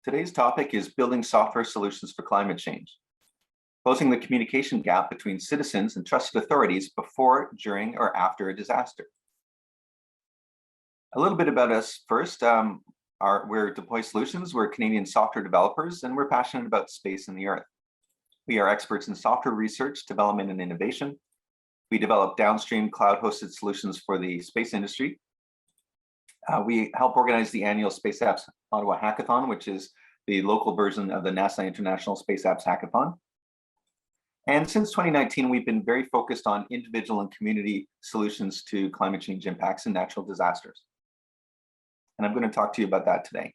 Today's topic is building software solutions for climate change, closing the communication gap between citizens and trusted authorities before, during, or after a disaster. A little bit about us first. We're Deploy Solutions, we're Canadian software developers, and we're passionate about space and the Earth. We are experts in software research, development, and innovation. We develop downstream cloud-hosted solutions for the space industry. We help organize the annual Space Apps Ottawa Hackathon, which is the local version of the NASA International Space Apps Hackathon. And since 2019, we've been very focused on individual and community solutions to climate change impacts and natural disasters. And I'm going to talk to you about that today.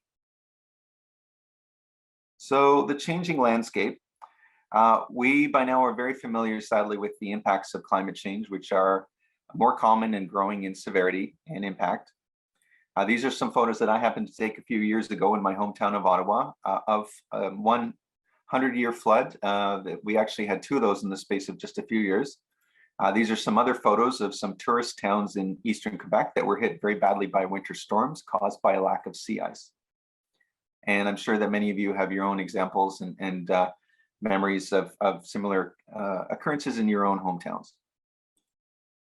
So the changing landscape, we by now are very familiar, sadly, with the impacts of climate change, which are more common and growing in severity and impact. These are some photos that I happened to take a few years ago in my hometown of Ottawa of 100-year flood. We actually had two of those in the space of just a few years. These are some other photos of some tourist towns in eastern Quebec that were hit very badly by winter storms caused by a lack of sea ice. And I'm sure that many of you have your own examples and memories of similar occurrences in your own hometowns.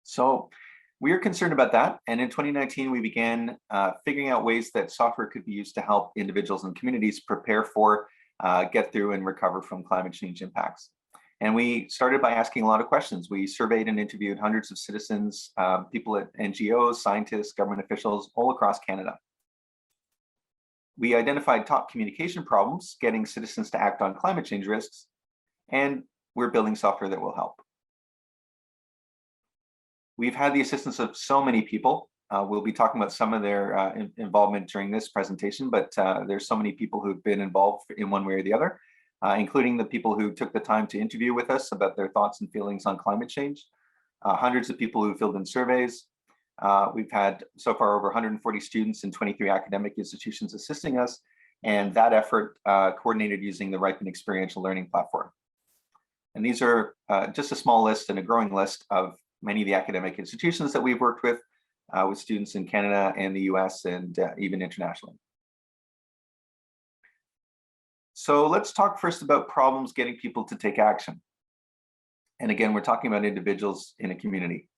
So we are concerned about that. And in 2019, we began figuring out ways that software could be used to help individuals and communities prepare for, get through, and recover from climate change impacts. And we started by asking a lot of questions. We surveyed and interviewed hundreds of citizens, people at NGOs, scientists, government officials all across Canada. We identified top communication problems, getting citizens to act on climate change risks, and we're building software that will help. We've had the assistance of so many people. We'll be talking about some of their involvement during this presentation, but there's so many people who've been involved in one way or the other, including the people who took the time to interview with us about their thoughts and feelings on climate change, hundreds of people who filled in surveys. We've had so far over 140 students in 23 academic institutions assisting us, and that effort coordinated using the Ripen Experiential Learning Platform. And these are just a small list and a growing list of many of the academic institutions that we've worked with students in Canada and the US and even internationally. So let's talk first about problems getting people to take action. And again, we're talking about individuals in a community.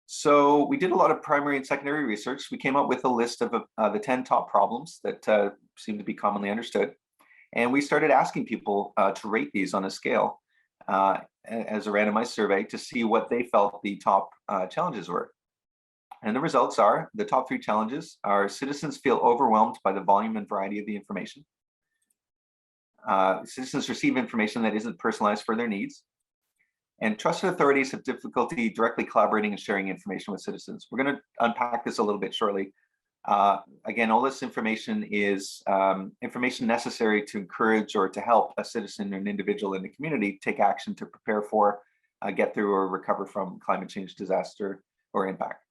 So we did a lot of primary and secondary research. We came up with a list of the 10 top problems that seem to be commonly understood. And we started asking people to rate these on a scale as a randomized survey to see what they felt the top challenges were. And the results are, the top 3 challenges are: citizens feel overwhelmed by the volume and variety of the information. Citizens receive information that isn't personalized for their needs. And trusted authorities have difficulty directly collaborating and sharing information with citizens. We're going to unpack this a little bit shortly. Again, all this information is information necessary to encourage or to help a citizen or an individual in the community take action to prepare for, get through, or recover from climate change disaster or impact.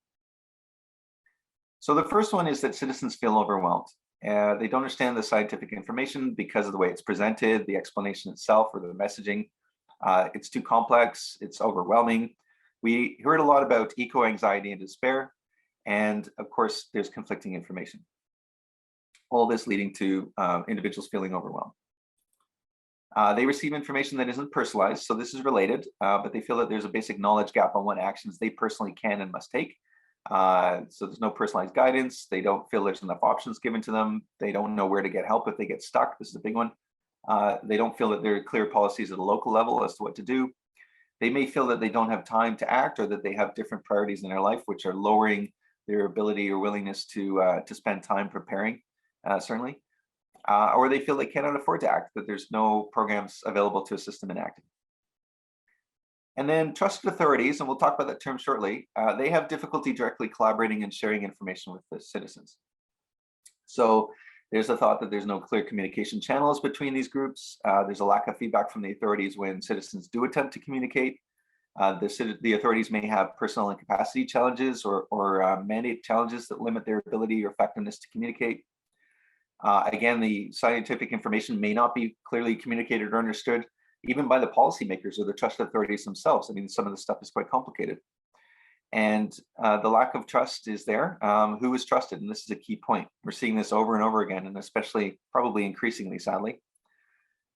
So the first one is that citizens feel overwhelmed. They don't understand the scientific information because of the way it's presented, the explanation itself, or the messaging. It's too complex, it's overwhelming. We heard a lot about eco-anxiety and despair. And of course, there's conflicting information. All this leading to individuals feeling overwhelmed. They receive information that isn't personalized, so this is related, but they feel that there's a basic knowledge gap on what actions they personally can and must take. So there's no personalized guidance. They don't feel there's enough options given to them. They don't know where to get help if they get stuck. This is a big one. They don't feel that there are clear policies at a local level as to what to do. They may feel that they don't have time to act, or that they have different priorities in their life, which are lowering their ability or willingness to spend time preparing, certainly. Or they feel they cannot afford to act, that there's no programs available to assist them in acting. And then trusted authorities, and we'll talk about that term shortly, they have difficulty directly collaborating and sharing information with the citizens. So there's a thought that there's no clear communication channels between these groups. There's a lack of feedback from the authorities when citizens do attempt to communicate. The authorities may have personnel and capacity challenges or mandate challenges that limit their ability or effectiveness to communicate. Again, the scientific information may not be clearly communicated or understood, even by the policymakers or the trusted authorities themselves. I mean, some of the stuff is quite complicated. And the lack of trust is there. Who is trusted? And this is a key point. We're seeing this over and over again, and especially probably increasingly, sadly.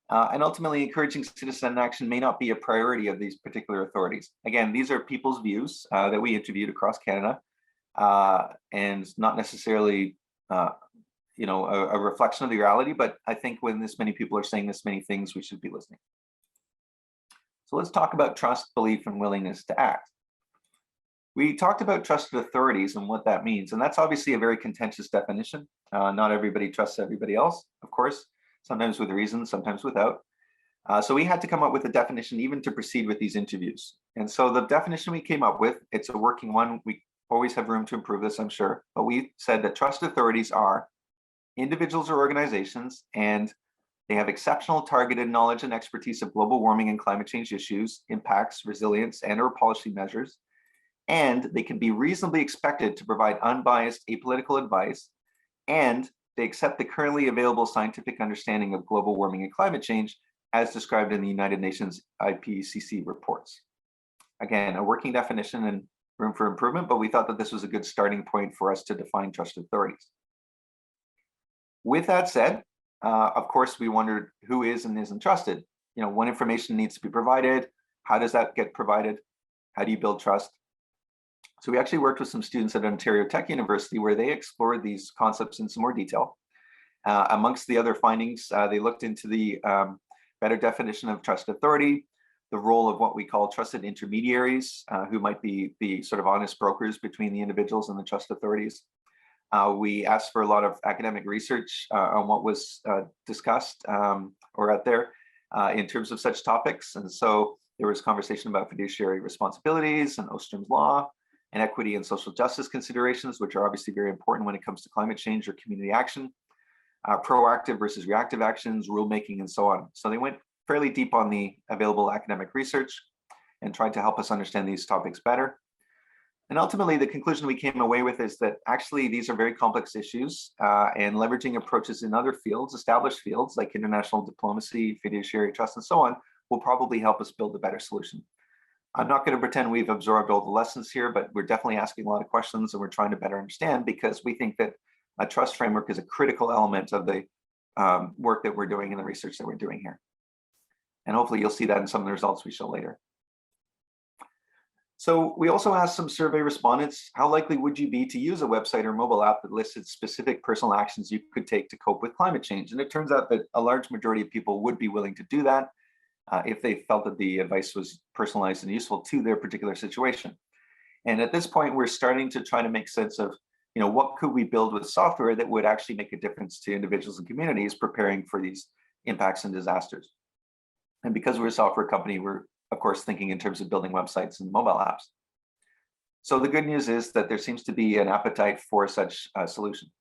And ultimately, encouraging citizen action may not be a priority of these particular authorities. Again, these are people's views that we interviewed across Canada, and not necessarily a reflection of the reality, but I think when this many people are saying this many things, we should be listening. So let's talk about trust, belief, and willingness to act. We talked about trusted authorities and what that means, and that's obviously a very contentious definition. Not everybody trusts everybody else, of course, sometimes with reason, sometimes without. So we had to come up with a definition even to proceed with these interviews. And so the definition we came up with, it's a working one. We always have room to improve this, I'm sure, but we said that trusted authorities are individuals or organizations, and they have exceptional targeted knowledge and expertise of global warming and climate change issues, impacts, resilience, and/or policy measures. And they can be reasonably expected to provide unbiased apolitical advice, and they accept the currently available scientific understanding of global warming and climate change as described in the United Nations IPCC reports. Again, a working definition and room for improvement, but we thought that this was a good starting point for us to define trusted authorities. With that said, of course, we wondered who is and isn't trusted. What information needs to be provided? How does that get provided? How do you build trust? So we actually worked with some students at Ontario Tech University where they explored these concepts in some more detail. Amongst the other findings, they looked into the better definition of trusted authority, the role of what we call trusted intermediaries, who might be the sort of honest brokers between the individuals and the trust authorities. We asked for a lot of academic research on what was discussed or out there in terms of such topics. And so there was conversation about fiduciary responsibilities and Ostrom's law, and equity and social justice considerations, which are obviously very important when it comes to climate change or community action, proactive versus reactive actions, rulemaking, and so on. So they went fairly deep on the available academic research and tried to help us understand these topics better. And ultimately, the conclusion we came away with is that actually these are very complex issues, and leveraging approaches in other fields, established fields like international diplomacy, fiduciary trust, and so on, will probably help us build a better solution. I'm not going to pretend we've absorbed all the lessons here, but we're definitely asking a lot of questions and we're trying to better understand, because we think that a trust framework is a critical element of the work that we're doing and the research that we're doing here. And hopefully you'll see that in some of the results we show later. So we also asked some survey respondents, how likely would you be to use a website or mobile app that listed specific personal actions you could take to cope with climate change? And it turns out that a large majority of people would be willing to do that if they felt that the advice was personalized and useful to their particular situation. And at this point, we're starting to try to make sense of, what could we build with software that would actually make a difference to individuals and communities preparing for these impacts and disasters. And because we're a software company, we're of course thinking in terms of building websites and mobile apps. So the good news is that there seems to be an appetite for such a solution.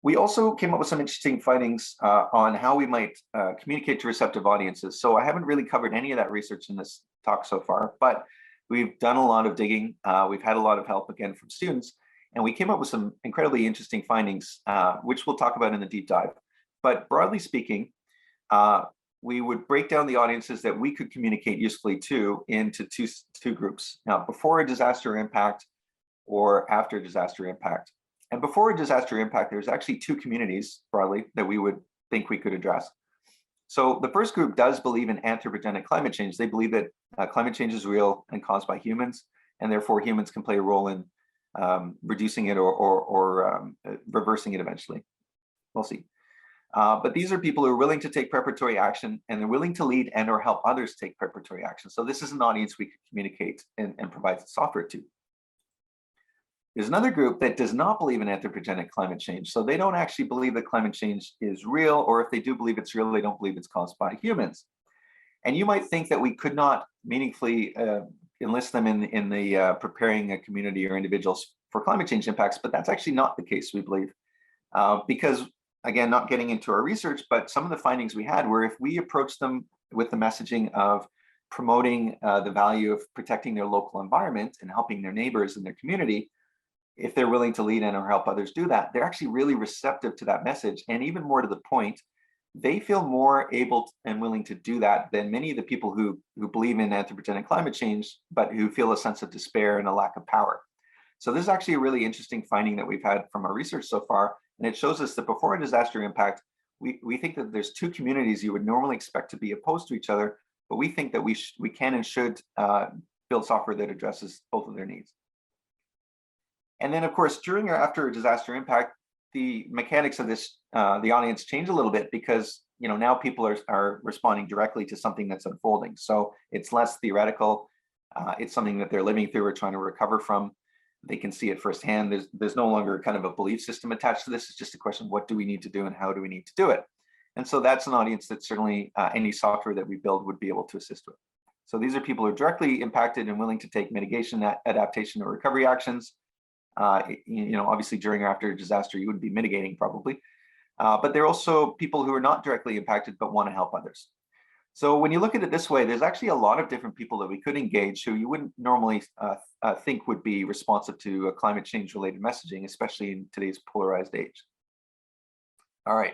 We also came up with some interesting findings on how we might communicate to receptive audiences. So I haven't really covered any of that research in this talk so far, but we've done a lot of digging. We've had a lot of help again from students, and we came up with some incredibly interesting findings, which we'll talk about in the deep dive. But broadly speaking, we would break down the audiences that we could communicate usefully to into two groups. Now, before a disaster impact or after disaster impact. And before a disaster impact, there's actually two communities broadly that we would think we could address. So the first group does believe in anthropogenic climate change. They believe that climate change is real and caused by humans, and therefore humans can play a role in reducing it or reversing it eventually. We'll see. But these are people who are willing to take preparatory action, and they're willing to lead and or help others take preparatory action. So this is an audience we could communicate and provide software to. There's another group that does not believe in anthropogenic climate change. So they don't actually believe that climate change is real, or if they do believe it's real, they don't believe it's caused by humans. And you might think that we could not meaningfully enlist them in the preparing a community or individuals for climate change impacts, but that's actually not the case, we believe. Because, again, not getting into our research, but some of the findings we had were if we approach them with the messaging of promoting the value of protecting their local environment and helping their neighbors and their community, if they're willing to lead in or help others do that, they're actually really receptive to that message. And even more to the point, they feel more able and willing to do that than many of the people who believe in anthropogenic climate change, but who feel a sense of despair and a lack of power. So this is actually a really interesting finding that we've had from our research so far, and it shows us that before a disaster impact, we think that there's two communities you would normally expect to be opposed to each other, but we think that we can and should build software that addresses both of their needs. And then, of course, during or after a disaster impact, the mechanics of this, the audience change a little bit, because now people are responding directly to something that's unfolding. So it's less theoretical. It's something that they're living through or trying to recover from. They can see it firsthand. There's no longer kind of a belief system attached to this. It's just a question of what do we need to do and how do we need to do it. And so that's an audience that certainly any software that we build would be able to assist with. So these are people who are directly impacted and willing to take mitigation, adaptation, or recovery actions. Obviously during or after a disaster, you would be mitigating probably. But there are also people who are not directly impacted but want to help others. So when you look at it this way, there's actually a lot of different people that we could engage who you wouldn't normally think would be responsive to climate change related messaging, especially in today's polarized age. All right.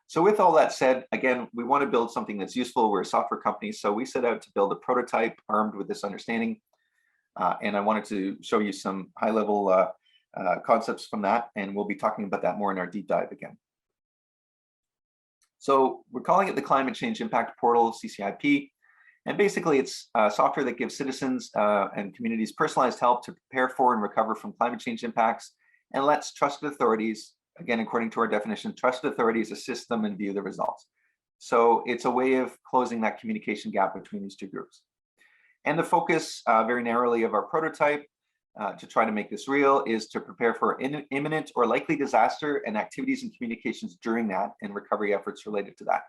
So with all that said, again, we want to build something that's useful. We're a software company, so we set out to build a prototype armed with this understanding. And I wanted to show you some high-level concepts from that, and we'll be talking about that more in our deep dive again. So we're calling it the Climate Change Impact Portal, CCIP, and basically it's software that gives citizens and communities personalized help to prepare for and recover from climate change impacts, and lets trusted authorities, again, according to our definition, trusted authorities assist them and view the results. So it's a way of closing that communication gap between these two groups. And the focus very narrowly of our prototype to try to make this real is to prepare for imminent or likely disaster and activities and communications during that and recovery efforts related to that.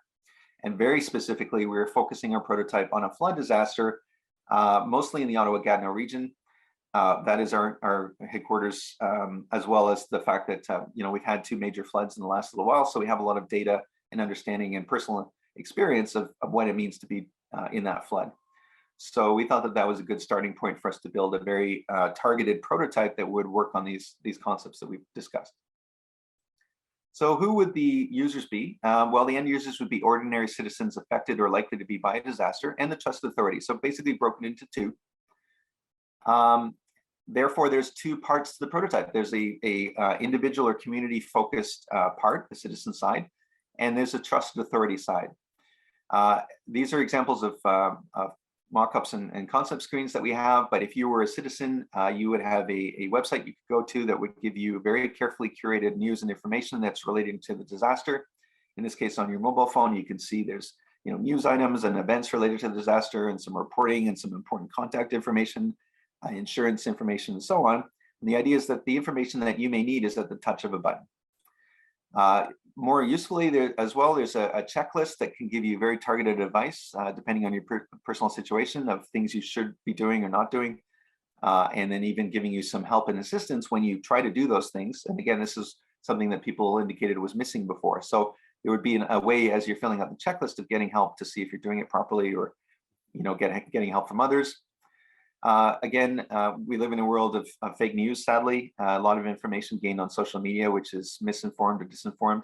And very specifically, we're focusing our prototype on a flood disaster, mostly in the Ottawa-Gatineau region. That is our headquarters, as well as the fact that we've had two major floods in the last little while, so we have a lot of data and understanding and personal experience of what it means to be in that flood. So we thought that that was a good starting point for us to build a very targeted prototype that would work on these concepts that we've discussed. So who would the users be? Well, the end users would be ordinary citizens affected or likely to be by a disaster, and the trusted authority. So basically broken into two. Therefore, there's two parts to the prototype. There's a individual or community focused part, the citizen side, and there's a trusted authority side. These are examples of mock-ups and concept screens that we have, but if you were a citizen, you would have a website you could go to that would give you very carefully curated news and information that's relating to the disaster. In this case, on your mobile phone, you can see there's news items and events related to the disaster and some reporting and some important contact information, insurance information, and so on. And the idea is that the information that you may need is at the touch of a button. More usefully, there's a checklist that can give you very targeted advice, depending on your personal situation of things you should be doing or not doing, and then even giving you some help and assistance when you try to do those things. And again, this is something that people indicated was missing before. So there would be a way, as you're filling out the checklist, of getting help to see if you're doing it properly, or getting help from others. Again, we live in a world of fake news, sadly. A lot of information gained on social media, which is misinformed or disinformed.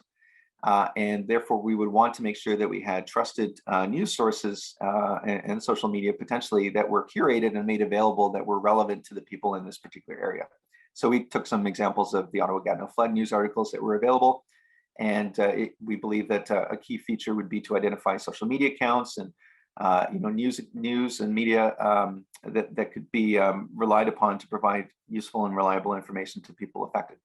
And therefore, we would want to make sure that we had trusted news sources and social media potentially that were curated and made available that were relevant to the people in this particular area. So we took some examples of the Ottawa-Gatineau flood news articles that were available. And we believe that a key feature would be to identify social media accounts and news and media that could be relied upon to provide useful and reliable information to people affected.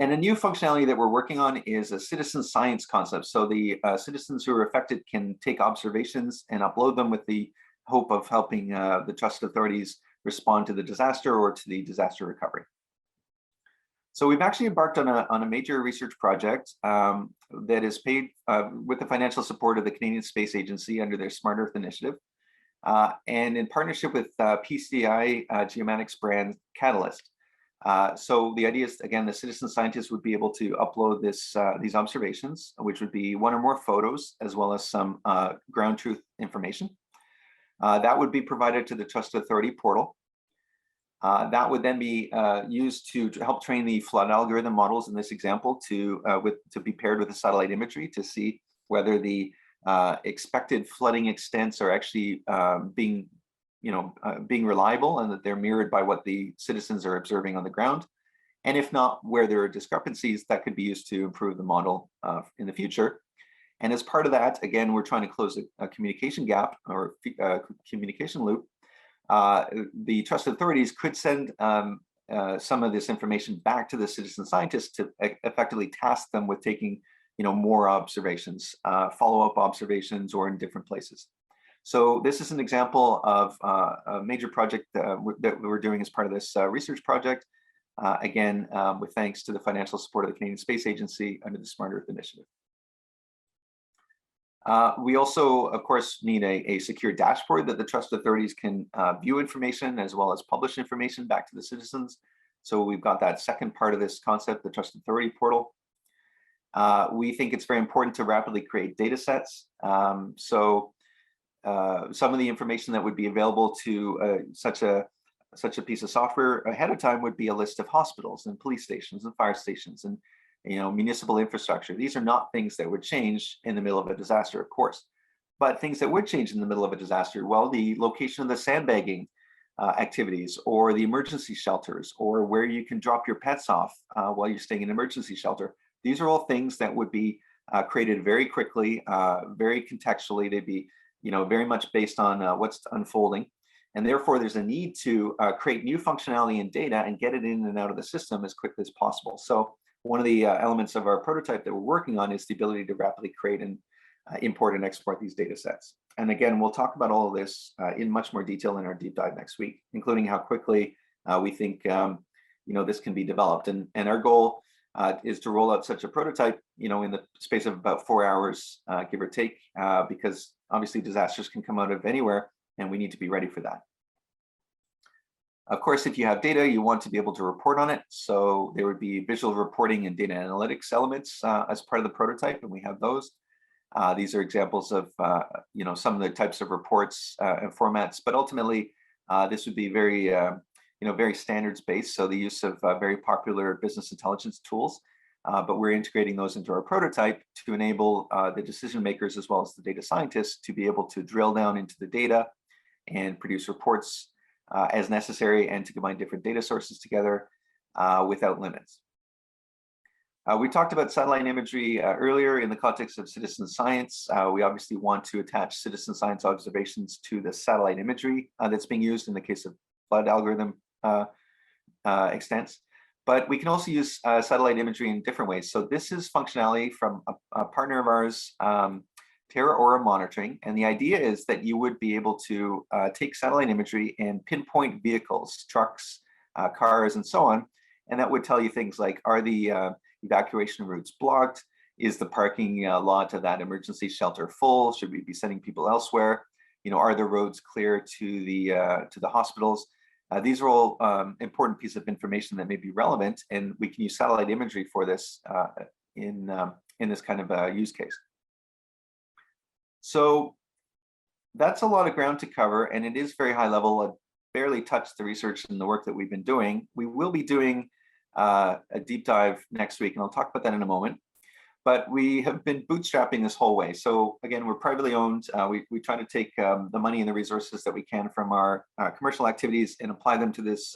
And a new functionality that we're working on is a citizen science concept. So the citizens who are affected can take observations and upload them with the hope of helping the trusted authorities respond to the disaster or to the disaster recovery. So we've actually embarked on a major research project that is paid with the financial support of the Canadian Space Agency under their Smart Earth initiative, and in partnership with PCI Geomatics brand Kellett. So the idea is, again, the citizen scientists would be able to upload these observations, which would be one or more photos, as well as some ground truth information. That would be provided to the Trusted Authority portal. That would then be used to help train the flood algorithm models in this example to be paired with the satellite imagery to see whether the expected flooding extents are actually being reliable and that they're mirrored by what the citizens are observing on the ground. And if not, where there are discrepancies, that could be used to improve the model in the future. And as part of that, again, we're trying to close a communication gap or communication loop. The trusted authorities could send some of this information back to the citizen scientists to effectively task them with taking more observations, follow-up observations, or in different places. So this is an example of a major project that we're doing as part of this research project. Again, with thanks to the financial support of the Canadian Space Agency under the Smart Earth Initiative. We also, of course, need a secure dashboard that the trusted authorities can view information as well as publish information back to the citizens. So we've got that second part of this concept, the Trusted Authority Portal. We think it's very important to rapidly create data sets. Some of the information that would be available to such a piece of software ahead of time would be a list of hospitals and police stations and fire stations and municipal infrastructure. These are not things that would change in the middle of a disaster, of course, but things that would change in the middle of a disaster. Well, the location of the sandbagging activities, or the emergency shelters, or where you can drop your pets off while you're staying in an emergency shelter. These are all things that would be created very quickly, very contextually. They'd be, very much based on what's unfolding. And therefore, there's a need to create new functionality and data and get it in and out of the system as quickly as possible. So one of the elements of our prototype that we're working on is the ability to rapidly create and import and export these data sets. And again, we'll talk about all of this in much more detail in our deep dive next week, including how quickly we think this can be developed. And our goal is to roll out such a prototype, in the space of about 4 hours, give or take, because obviously disasters can come out of anywhere, and we need to be ready for that. Of course, if you have data, you want to be able to report on it. So there would be visual reporting and data analytics elements as part of the prototype, and we have those. These are examples of some of the types of reports and formats, but ultimately this would be very very standards based. So the use of very popular business intelligence tools, but we're integrating those into our prototype to enable the decision makers as well as the data scientists to be able to drill down into the data and produce reports as necessary, and to combine different data sources together without limits. We talked about satellite imagery earlier in the context of citizen science. We obviously want to attach citizen science observations to the satellite imagery that's being used in the case of flood algorithm extents. But we can also use satellite imagery in different ways. So this is functionality from a partner of ours, Terra Aura Monitoring. And the idea is that you would be able to take satellite imagery and pinpoint vehicles, trucks, cars, and so on. And that would tell you things like, are the evacuation routes blocked? Is the parking lot of that emergency shelter full? Should we be sending people elsewhere? Are the roads clear to the hospitals? These are all important pieces of information that may be relevant, and we can use satellite imagery for this in this kind of use case. So that's a lot of ground to cover, and it is very high level. I barely touched the research and the work that we've been doing. We will be doing a deep dive next week, and I'll talk about that in a moment. But we have been bootstrapping this whole way. So again, we're privately owned. We try to take the money and the resources that we can from our commercial activities and apply them to this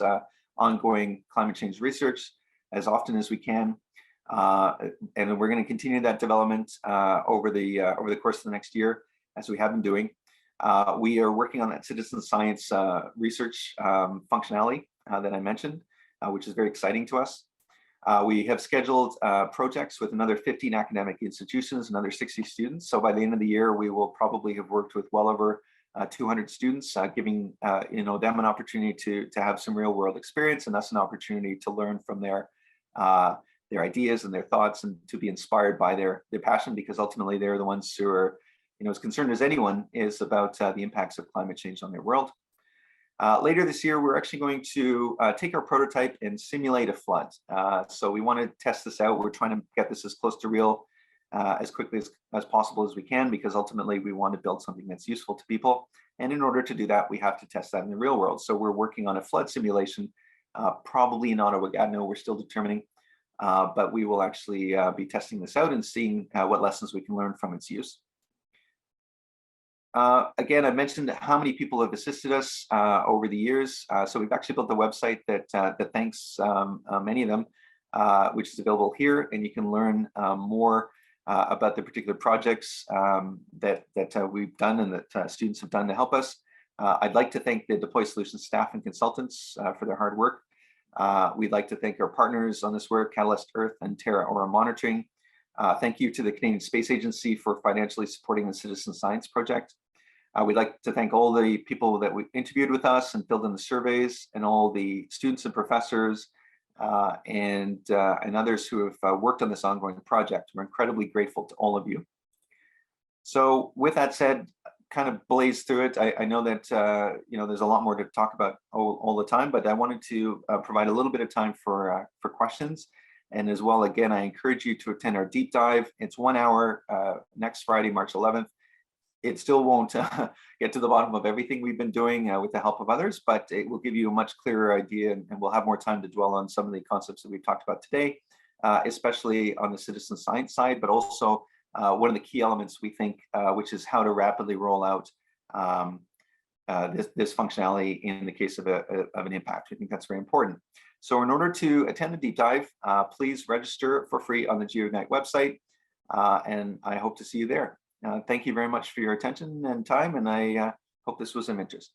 ongoing climate change research as often as we can. And we're going to continue that development over the course of the next year, as we have been doing. We are working on that citizen science research functionality that I mentioned, which is very exciting to us. We have scheduled projects with another 15 academic institutions, another 60 students. So by the end of the year, we will probably have worked with well over 200 students, giving them an opportunity to have some real world experience, and that's an opportunity to learn from their ideas and their thoughts, and to be inspired by their passion, because ultimately they're the ones who are as concerned as anyone is about the impacts of climate change on their world. Later this year, we're actually going to take our prototype and simulate a flood. So we want to test this out. We're trying to get this as close to real as quickly as possible as we can, because ultimately we want to build something that's useful to people. And in order to do that, we have to test that in the real world. So we're working on a flood simulation, probably in Ottawa Gatineau, we're still determining, but we will actually be testing this out and seeing what lessons we can learn from its use. Again, I mentioned how many people have assisted us over the years. So we've actually built a website that thanks many of them, which is available here, and you can learn more about the particular projects that we've done and that students have done to help us. I'd like to thank the Deploy Solutions staff and consultants for their hard work. We'd like to thank our partners on this work, Catalyst Earth and Terra Aura Monitoring. Thank you to the Canadian Space Agency for financially supporting the Citizen Science Project. We'd like to thank all the people that we interviewed with us and filled in the surveys, and all the students and professors and others who have worked on this ongoing project. We're incredibly grateful to all of you. So with that said, kind of blaze through it. I know that there's a lot more to talk about all the time, but I wanted to provide a little bit of time for questions. And as well, again, I encourage you to attend our deep dive. It's 1 hour next Friday, March 11th. It still won't get to the bottom of everything we've been doing with the help of others, but it will give you a much clearer idea, and we'll have more time to dwell on some of the concepts that we've talked about today, especially on the citizen science side, but also one of the key elements we think, which is how to rapidly roll out this functionality in the case of an impact. We think that's very important. So in order to attend the deep dive, please register for free on the GeoIgnite website, and I hope to see you there. Thank you very much for your attention and time, and I hope this was of interest.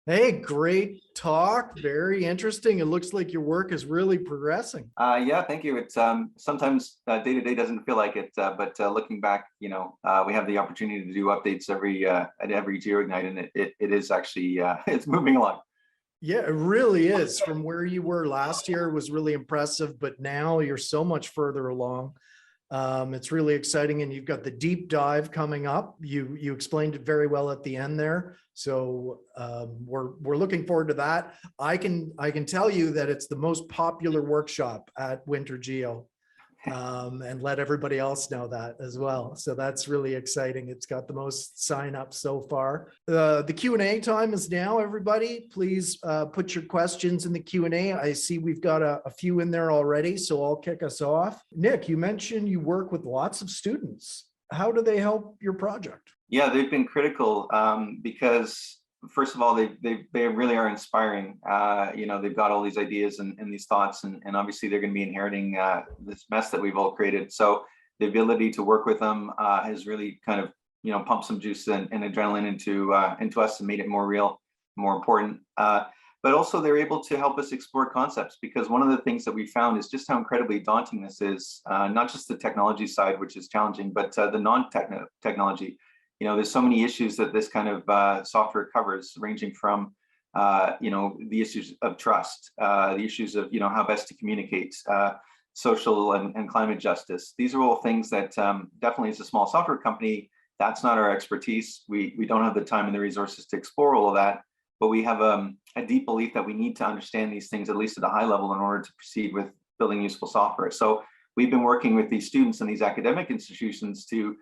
Hey, great talk. Very interesting. It looks like your work is really progressing. Yeah, thank you. It's sometimes day to day doesn't feel like it, but looking back, we have the opportunity to do updates at every GeoIgnite, and it is actually it's moving along. Yeah, it really is. From where you were last year was really impressive, but now you're so much further along. It's really exciting, and you've got the deep dive coming up. You explained it very well at the end there, so we're looking forward to that. I can tell you that it's the most popular workshop at Winter Geo, and let everybody else know that as well. So that's really exciting. It's got the most sign-ups so far. The Q&A time is now, everybody. Please put your questions in the Q&A. I see we've got a few in there already, so I'll kick us off. Nick, you mentioned you work with lots of students. How do they help your project? Yeah, they've been critical because, first of all, they really are inspiring. They've got all these ideas and these thoughts, and obviously they're going to be inheriting this mess that we've all created. So the ability to work with them has really kind of pumped some juice and adrenaline into us and made it more real, more important. But also they're able to help us explore concepts, because one of the things that we found is just how incredibly daunting this is. Not just the technology side, which is challenging, but the non-technology. There's so many issues that this kind of software covers, ranging from, the issues of trust, the issues of, how best to communicate, social and climate justice. These are all things that definitely, as a small software company, that's not our expertise. We don't have the time and the resources to explore all of that, but we have a deep belief that we need to understand these things, at least at a high level, in order to proceed with building useful software. So we've been working with these students and these academic institutions to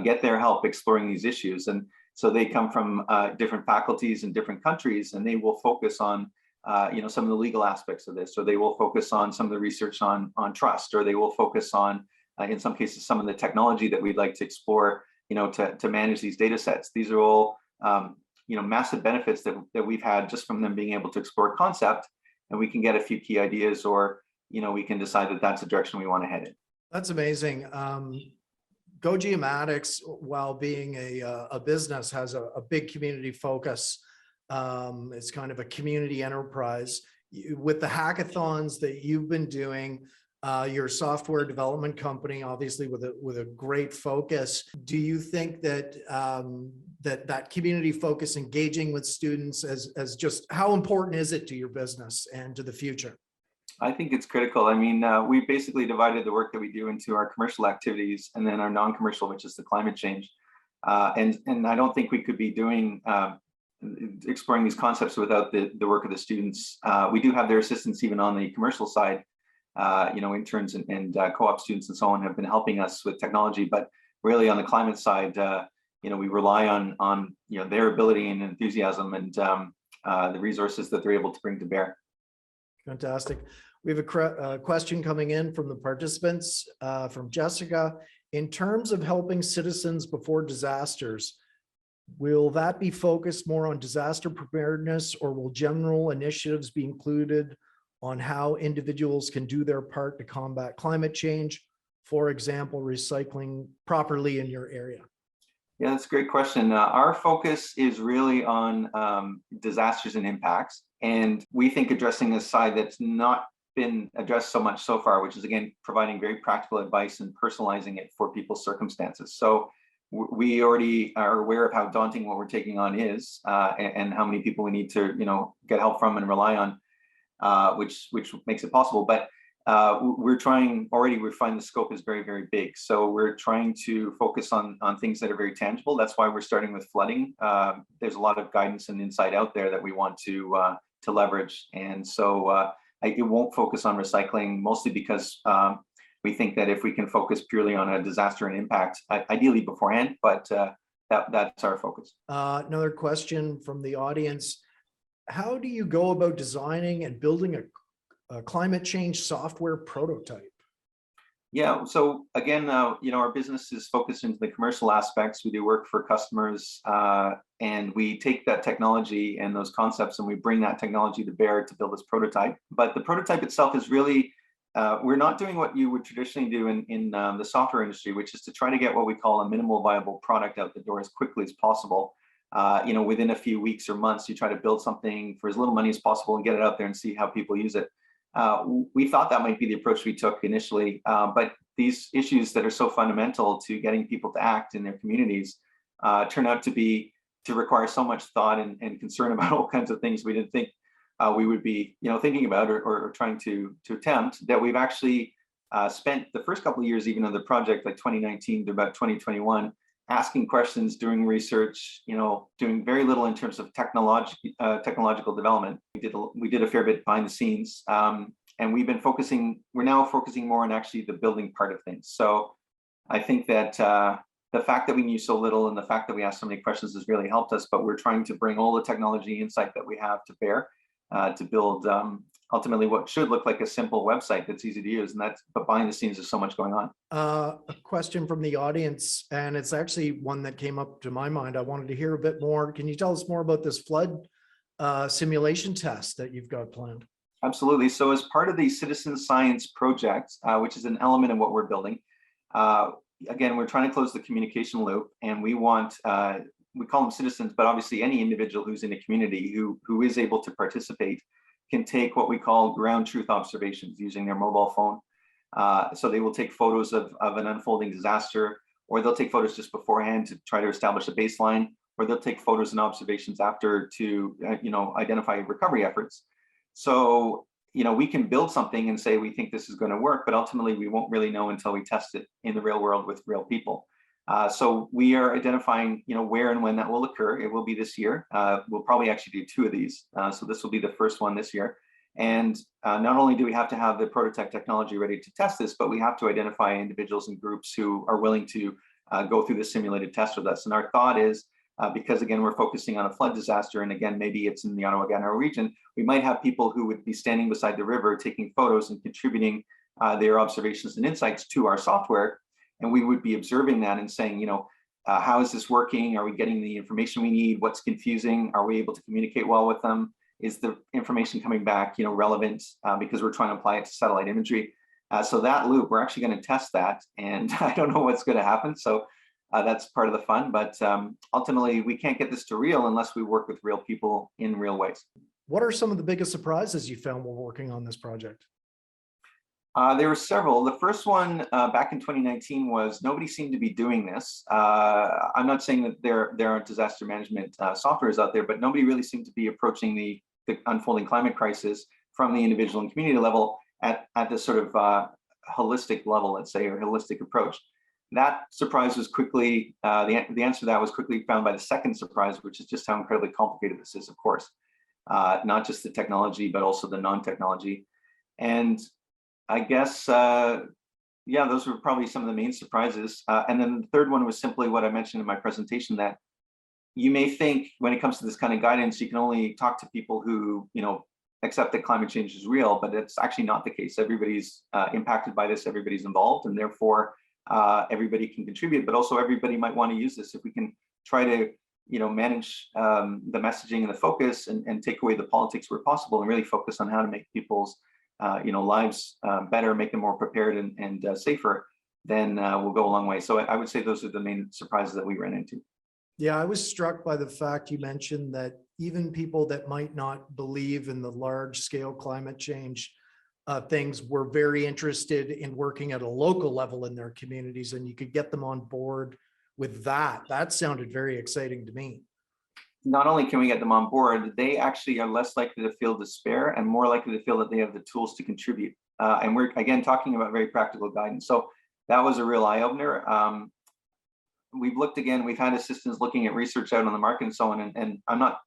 get their help exploring these issues. And so they come from different faculties in different countries, and they will focus on some of the legal aspects of this, or they will focus on some of the research on trust, or they will focus on, in some cases, some of the technology that we'd like to explore, to manage these data sets. These are all massive benefits that we've had just from them being able to explore concept, and we can get a few key ideas, or we can decide that that's the direction we want to head in. That's amazing. Go Geomatics, while being a business, has a big community focus. It's kind of a community enterprise. With the hackathons that you've been doing, your software development company, obviously with a great focus, do you think that that community focus, engaging with students, as just how important is it to your business and to the future? I think it's critical. I mean, we basically divided the work that we do into our commercial activities and then our non-commercial, which is the climate change. And I don't think we could be doing exploring these concepts without the work of the students. We do have their assistance even on the commercial side. Interns and co-op students and so on have been helping us with technology, but really on the climate side, we rely on their ability and enthusiasm and the resources that they're able to bring to bear. Fantastic. We have a question coming in from the participants from Jessica. In terms of helping citizens before disasters, will that be focused more on disaster preparedness, or will general initiatives be included on how individuals can do their part to combat climate change? For example, recycling properly in your area? Yeah, that's a great question. Our focus is really on disasters and impacts. And we think addressing a side that's not been addressed so much so far, which is, again, providing very practical advice and personalizing it for people's circumstances. So we already are aware of how daunting what we're taking on is, and how many people we need to, get help from and rely on, which makes it possible. But we're trying already, we find the scope is very, very big. So we're trying to focus on things that are very tangible. That's why we're starting with flooding. There's a lot of guidance and insight out there that we want to leverage. And so it won't focus on recycling, mostly because we think that if we can focus purely on a disaster and impact, ideally beforehand, but that's our focus. Another question from the audience. How do you go about designing and building a climate change software prototype? Yeah, so again, our business is focused into the commercial aspects. We do work for customers, and we take that technology and those concepts and we bring that technology to bear to build this prototype. But the prototype itself is really, we're not doing what you would traditionally do in the software industry, which is to try to get what we call a minimal viable product out the door as quickly as possible. Within a few weeks or months, you try to build something for as little money as possible and get it out there and see how people use it. We thought that might be the approach we took initially, but these issues that are so fundamental to getting people to act in their communities turn out to require so much thought and concern about all kinds of things we didn't think we would be thinking about or trying to attempt, that we've actually spent the first couple of years even of the project, like 2019 to about 2021, asking questions, doing research, doing very little in terms of technological development. We did a fair bit behind the scenes, and we're now focusing more on actually the building part of things. So I think that the fact that we knew so little and the fact that we asked so many questions has really helped us, but we're trying to bring all the technology insight that we have to bear to build ultimately what should look like a simple website that's easy to use. And but behind the scenes, there's so much going on. A question from the audience, and it's actually one that came up to my mind. I wanted to hear a bit more. Can you tell us more about this flood simulation test that you've got planned? Absolutely. So as part of the citizen science project, which is an element of what we're building, again, we're trying to close the communication loop, and we want, we call them citizens, but obviously any individual who's in a community who is able to participate can take what we call ground truth observations using their mobile phone. So they will take photos of an unfolding disaster, or they'll take photos just beforehand to try to establish a baseline, or they'll take photos and observations after to identify recovery efforts. So we can build something and say we think this is going to work, but ultimately we won't really know until we test it in the real world with real people. So we are identifying where and when that will occur. It will be this year. We'll probably actually do 2 of these. So this will be the first one this year. And not only do we have to have the prototype technology ready to test this, but we have to identify individuals and groups who are willing to go through the simulated test with us. And our thought is, because again, we're focusing on a flood disaster, and again, maybe it's in the Ottawa-Gatineau region, we might have people who would be standing beside the river taking photos and contributing their observations and insights to our software. And we would be observing that and saying, how is this working? Are we getting the information we need? What's confusing? Are we able to communicate well with them? Is the information coming back, relevant? Because we're trying to apply it to satellite imagery. So that loop, we're actually going to test that, and I don't know what's going to happen. So that's part of the fun. But ultimately, we can't get this to real unless we work with real people in real ways. What are some of the biggest surprises you found while working on this project? There were several. The first one back in 2019 was nobody seemed to be doing this. I'm not saying that there aren't disaster management softwares out there, but nobody really seemed to be approaching the unfolding climate crisis from the individual and community level at this sort of holistic level, let's say, or holistic approach. That surprise was quickly, the answer to that was quickly found by the second surprise, which is just how incredibly complicated this is, of course. Not just the technology, but also the non-technology. And I guess, yeah, those were probably some of the main surprises. And then the third one was simply what I mentioned in my presentation, that you may think when it comes to this kind of guidance, you can only talk to people who, accept that climate change is real, but it's actually not the case. Everybody's impacted by this, everybody's involved, and therefore everybody can contribute, but also everybody might want to use this. If we can try to, manage the messaging and the focus and take away the politics where possible and really focus on how to make people's, lives better, make them more prepared and safer, then we'll go a long way. So I would say those are the main surprises that we ran into. Yeah, I was struck by the fact you mentioned that even people that might not believe in the large scale climate change things were very interested in working at a local level in their communities, and you could get them on board with that. That sounded very exciting to me. Not only can we get them on board, they actually are less likely to feel despair and more likely to feel that they have the tools to contribute. And we're, again, talking about very practical guidance. So that was a real eye opener. We've looked again, we've had assistants looking at research out on the market and so on. And I'm not,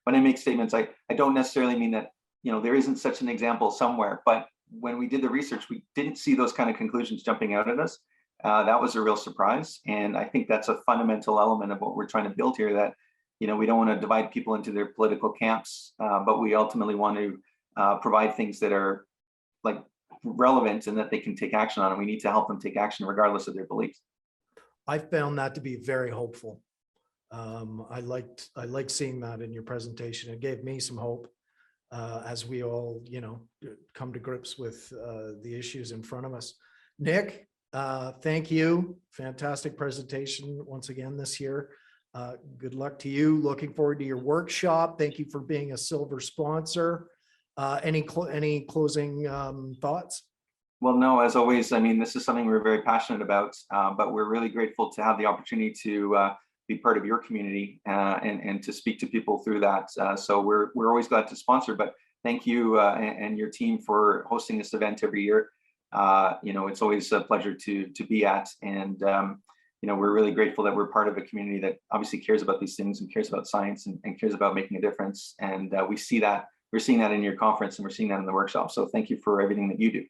when I make statements, I don't necessarily mean that, there isn't such an example somewhere, but when we did the research, we didn't see those kind of conclusions jumping out at us. That was a real surprise. And I think that's a fundamental element of what we're trying to build here, that, we don't want to divide people into their political camps, but we ultimately want to provide things that are like relevant and that they can take action on. And we need to help them take action regardless of their beliefs. I found that to be very hopeful. I liked seeing that in your presentation. It gave me some hope as we all, come to grips with the issues in front of us. Nick, thank you. Fantastic presentation once again this year. Good luck to you. Looking forward to your workshop. Thank you for being a silver sponsor. Any closing thoughts? Well, no, as always, I mean, this is something we're very passionate about, but we're really grateful to have the opportunity to be part of your community and to speak to people through that. So we're always glad to sponsor, but thank you and your team for hosting this event every year. It's always a pleasure to be at, and we're really grateful that we're part of a community that obviously cares about these things and cares about science and cares about making a difference. And we're seeing that in your conference, and we're seeing that in the workshop. So thank you for everything that you do.